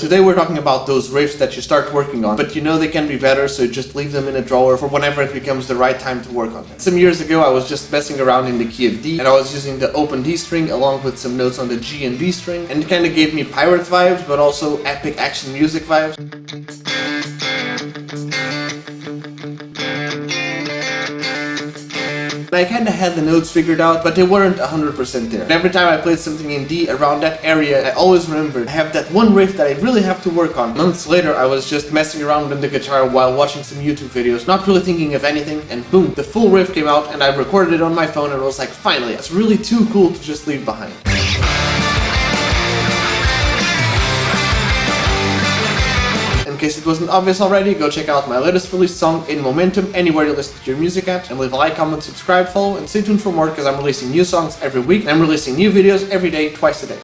Today we're talking about those riffs that you start working on, but you know they can be better, so you just leave them in a drawer for whenever it becomes the right time to work on them. Some years ago I was just messing around in the key of D, and I was using the open D string along with some notes on the G and B string, and it kind of gave me pirate vibes, but also epic action music vibes. And I kinda had the notes figured out, but they weren't 100% there. And every time I played something in D around that area, I always remembered I have that one riff that I really have to work on. Months later, I was just messing around with the guitar while watching some YouTube videos, not really thinking of anything, and boom, the full riff came out, and I recorded it on my phone, and I was like, finally, it's really too cool to just leave behind. In case it wasn't obvious already, go check out my latest released song, In Momentum, anywhere you listen to your music at, and leave a like, comment, subscribe, follow, and stay tuned for more because I'm releasing new songs every week, and I'm releasing new videos every day, twice a day.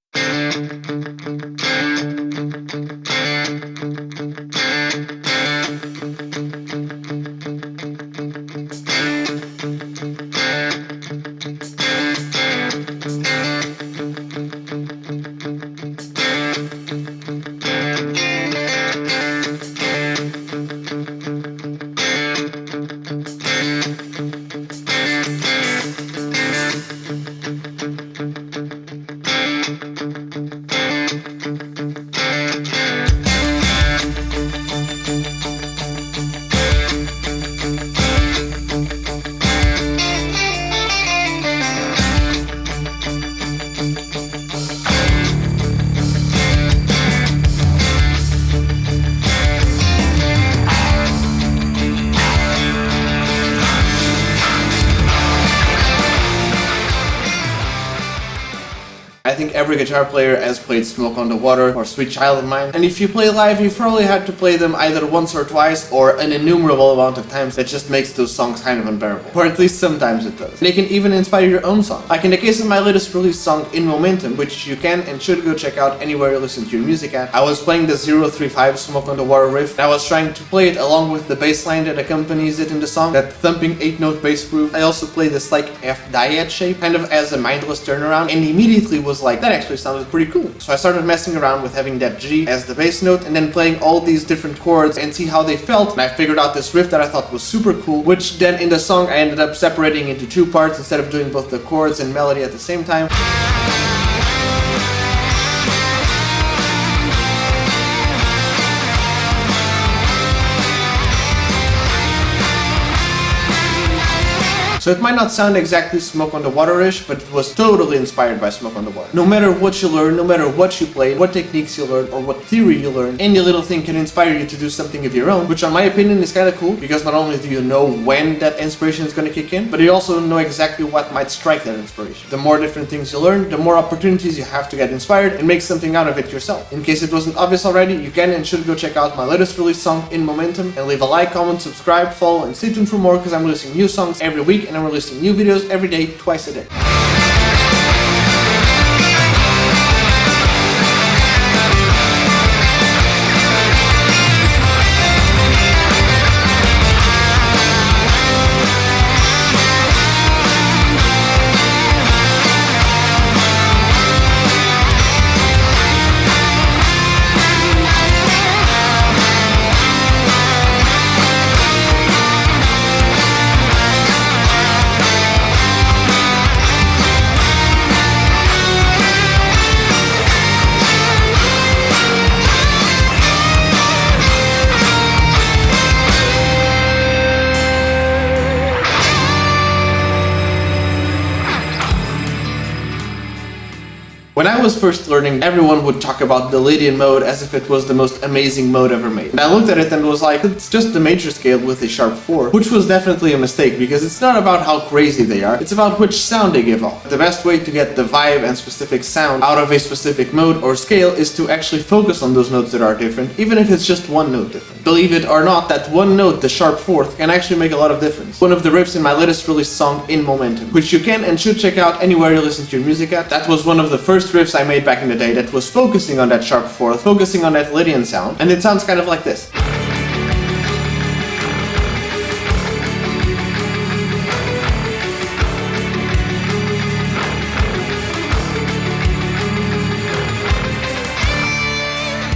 I think every guitar player has played Smoke on the Water or Sweet Child of Mine, and if you play live, you've probably had to play them either once or twice or an innumerable amount of times. That just makes those songs kind of unbearable. Or at least sometimes it does. They can even inspire your own song. Like in the case of my latest released song, In Momentum, which you can and should go check out anywhere you listen to your music at. I was playing the 035 Smoke on the Water riff, and I was trying to play it along with the bass line that accompanies it in the song, that thumping 8-note bass groove. I also played this like F-diet shape, kind of as a mindless turnaround, and immediately was like, that actually sounded pretty cool. So I started messing around with having that G as the bass note and then playing all these different chords and see how they felt, and I figured out this riff that I thought was super cool, which then in the song I ended up separating into two parts instead of doing both the chords and melody at the same time. So it might not sound exactly Smoke on the Water-ish, but it was totally inspired by Smoke on the Water. No matter what you learn, no matter what you play, what techniques you learn, or what theory you learn, any little thing can inspire you to do something of your own, which in my opinion is kinda cool, because not only do you know when that inspiration is gonna kick in, but you also know exactly what might strike that inspiration. The more different things you learn, the more opportunities you have to get inspired and make something out of it yourself. In case it wasn't obvious already, you can and should go check out my latest released song, In Momentum, and leave a like, comment, subscribe, follow, and stay tuned for more because I'm releasing new songs every week, and I'm releasing new videos every day, twice a day. When I was first learning, everyone would talk about the Lydian mode as if it was the most amazing mode ever made. And I looked at it and was like, it's just the major scale with a sharp 4, which was definitely a mistake because it's not about how crazy they are, it's about which sound they give off. The best way to get the vibe and specific sound out of a specific mode or scale is to actually focus on those notes that are different, even if it's just one note different. Believe it or not, that one note, the sharp 4th, can actually make a lot of difference. One of the riffs in my latest released song, In Momentum, which you can and should check out anywhere you listen to your music at. That was one of the first riffs I made back in the day that was focusing on that sharp 4th, focusing on that Lydian sound, and it sounds kind of like this.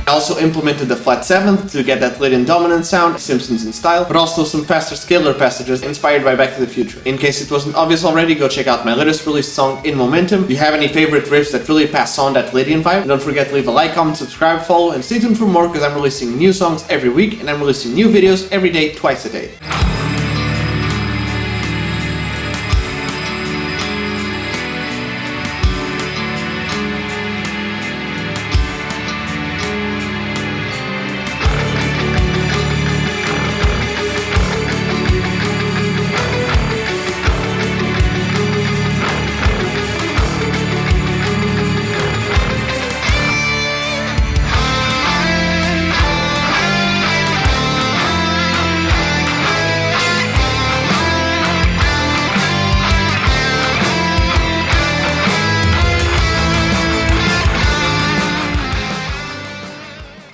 I also implemented the flat 7th to get that Lydian dominant sound, Simpsons in style, but also some faster scalar passages inspired by Back to the Future. In case it wasn't obvious already, go check out my latest released song, In Momentum. If you have any favorite riffs that really pass on that Lydian vibe, don't forget to leave a like, comment, subscribe, follow, and stay tuned for more because I'm releasing new songs every week and I'm releasing new videos every day, twice a day.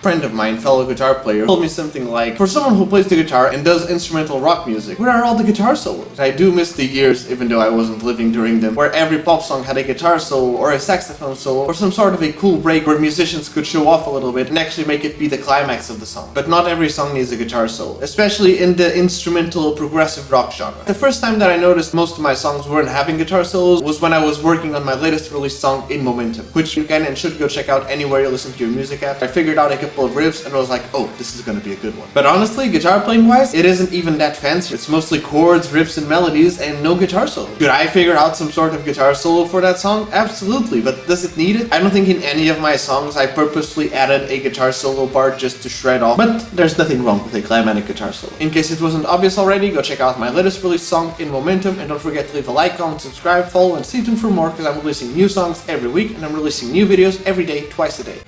Friend of mine, fellow guitar player, told me something like, for someone who plays the guitar and does instrumental rock music, where are all the guitar solos? I do miss the years, even though I wasn't living during them, where every pop song had a guitar solo or a saxophone solo or some sort of a cool break where musicians could show off a little bit and actually make it be the climax of the song. But not every song needs a guitar solo, especially in the instrumental progressive rock genre. The first time that I noticed most of my songs weren't having guitar solos was when I was working on my latest released song, In Momentum, which you can and should go check out anywhere you listen to your music at. I figured out a couple of riffs and was like, oh, this is gonna be a good one. But honestly, guitar playing wise, it isn't even that fancy. It's mostly chords, riffs, and melodies, and no guitar solo. Could I figure out some sort of guitar solo for that song? Absolutely, but does it need it? I don't think in any of my songs I purposely added a guitar solo part just to shred off, but there's nothing wrong with a climatic guitar solo. In case it wasn't obvious already, go check out my latest released song, In Momentum, and don't forget to leave a like, comment, subscribe, follow, and stay tuned for more because I'm releasing new songs every week and I'm releasing new videos every day, twice a day.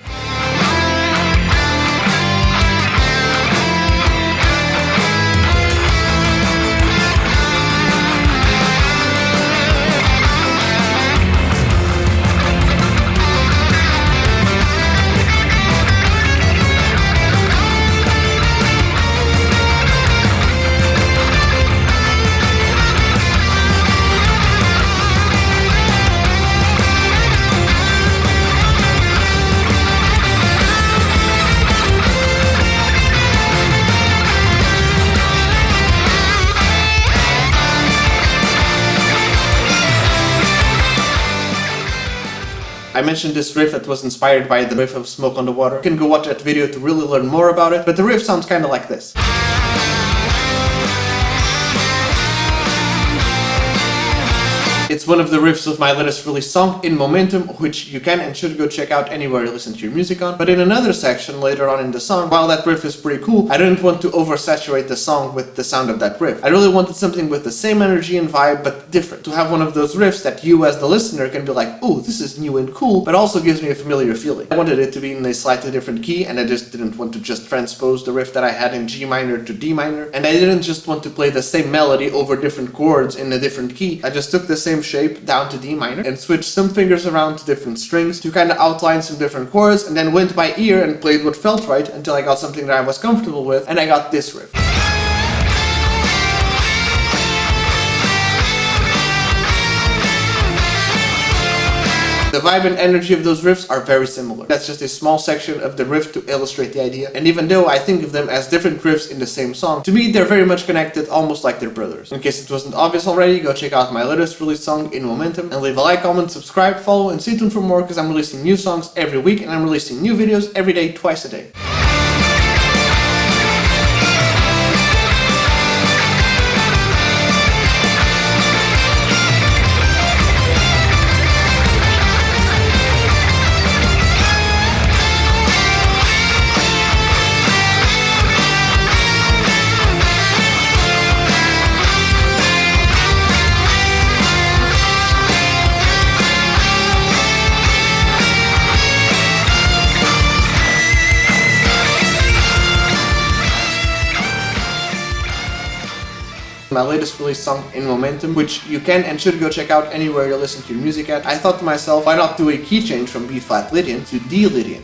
I mentioned this riff that was inspired by the riff of Smoke on the Water. You can go watch that video to really learn more about it, but the riff sounds kinda like this. It's one of the riffs of my latest released song, In Momentum, which you can and should go check out anywhere you listen to your music on. But in another section later on in the song, while that riff is pretty cool, I didn't want to oversaturate the song with the sound of that riff. I really wanted something with the same energy and vibe, but different. To have one of those riffs that you as the listener can be like, oh, this is new and cool, but also gives me a familiar feeling. I wanted it to be in a slightly different key, and I just didn't want to just transpose the riff that I had in G minor to D minor, and I didn't just want to play the same melody over different chords in a different key. I just took the same shape down to D minor and switched some fingers around to different strings to kind of outline some different chords, and then went by ear and played what felt right until I got something that I was comfortable with, and I got this riff. The vibe and energy of those riffs are very similar. That's just a small section of the riff to illustrate the idea, and even though I think of them as different riffs in the same song, to me they're very much connected, almost like they're brothers. In case it wasn't obvious already, go check out my latest released song, In Momentum, and leave a like, comment, subscribe, follow, and stay tuned for more because I'm releasing new songs every week and I'm releasing new videos every day, twice a day. My latest released song, In Momentum, which you can and should go check out anywhere you listen to your music at. I thought to myself, why not do a key change from B flat Lydian to D Lydian?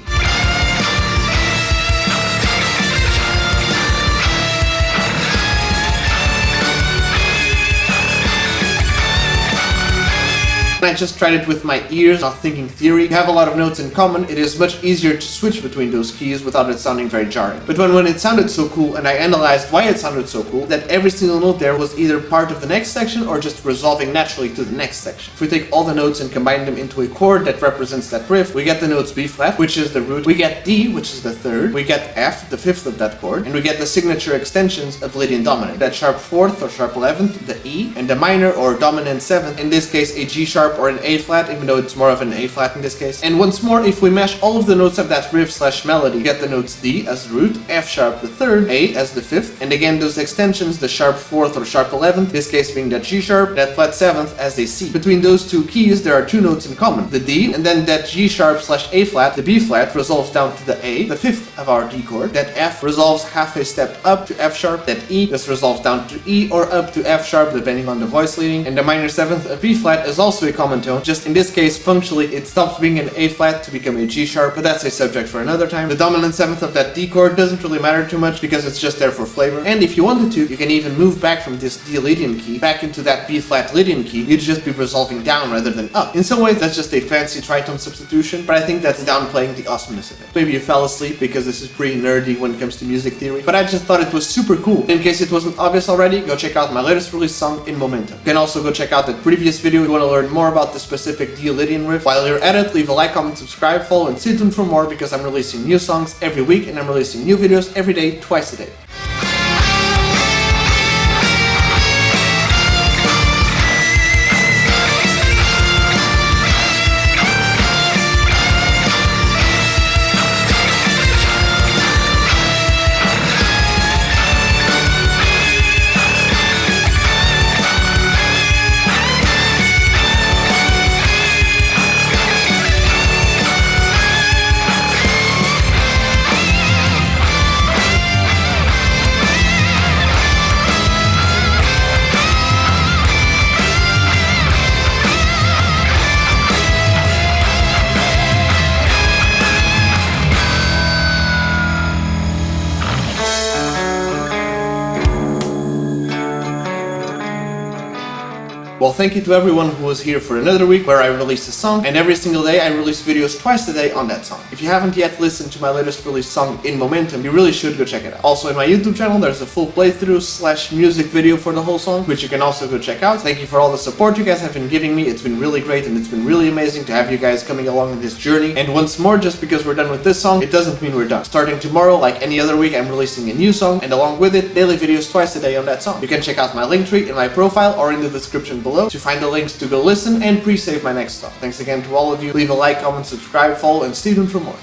I just tried it with my ears, not thinking theory. You have a lot of notes in common, it is much easier to switch between those keys without it sounding very jarring. But when it sounded so cool and I analyzed why it sounded so cool, that every single note there was either part of the next section or just resolving naturally to the next section. If we take all the notes and combine them into a chord that represents that riff, we get the notes B flat, which is the root, we get D, which is the third, we get F, the fifth of that chord, and we get the signature extensions of Lydian dominant, that sharp 4th or sharp 11th, the E, and the minor or dominant 7th, in this case a G sharp or an A flat, even though it's more of an A flat in this case. And once more, if we mash all of the notes of that riff slash melody, we get the notes D as the root, F sharp the third, A as the fifth, and again those extensions, the sharp 4th or sharp 11th, this case being that G sharp, that flat 7th as a C. Between those two keys there are two notes in common, the D, and then that G sharp slash A flat, the B flat resolves down to the A, the fifth of our D chord, that F resolves half a step up to F sharp, that E just resolves down to E or up to F sharp depending on the voice leading, and the minor 7th of B flat is also a common tone, just in this case functionally it stops being an A flat to become a G sharp, but that's a subject for another time. The dominant 7th of that D chord doesn't really matter too much because it's just there for flavor, and if you wanted to, you can even move back from this D Lydian key back into that B flat Lydian key. You'd just be resolving down rather than up. In some ways that's just a fancy tritone substitution, but I think that's downplaying the awesomeness of it. Maybe you fell asleep because this is pretty nerdy when it comes to music theory, but I just thought it was super cool. In case it wasn't obvious already, go check out my latest release song, In Momentum. You can also go check out that previous video if you want to learn more about the specific D Lydian riff. While you're at it, leave a like, comment, subscribe, follow, and stay tuned for more because I'm releasing new songs every week and I'm releasing new videos every day, twice a day. Well, thank you to everyone who was here for another week where I released a song, and every single day I release videos twice a day on that song. If you haven't yet listened to my latest released song, In Momentum, you really should go check it out. Also in my YouTube channel there's a full playthrough slash music video for the whole song, which you can also go check out. Thank you for all the support you guys have been giving me. It's been really great and it's been really amazing to have you guys coming along in this journey. And once more, just because we're done with this song, it doesn't mean we're done. Starting tomorrow, like any other week, I'm releasing a new song, and along with it, daily videos twice a day on that song. You can check out my Linktree in my profile or in the description below to find the links to go listen and pre-save my next song. Thanks again to all of you. Leave a like, comment, subscribe, follow, and stay tuned for more.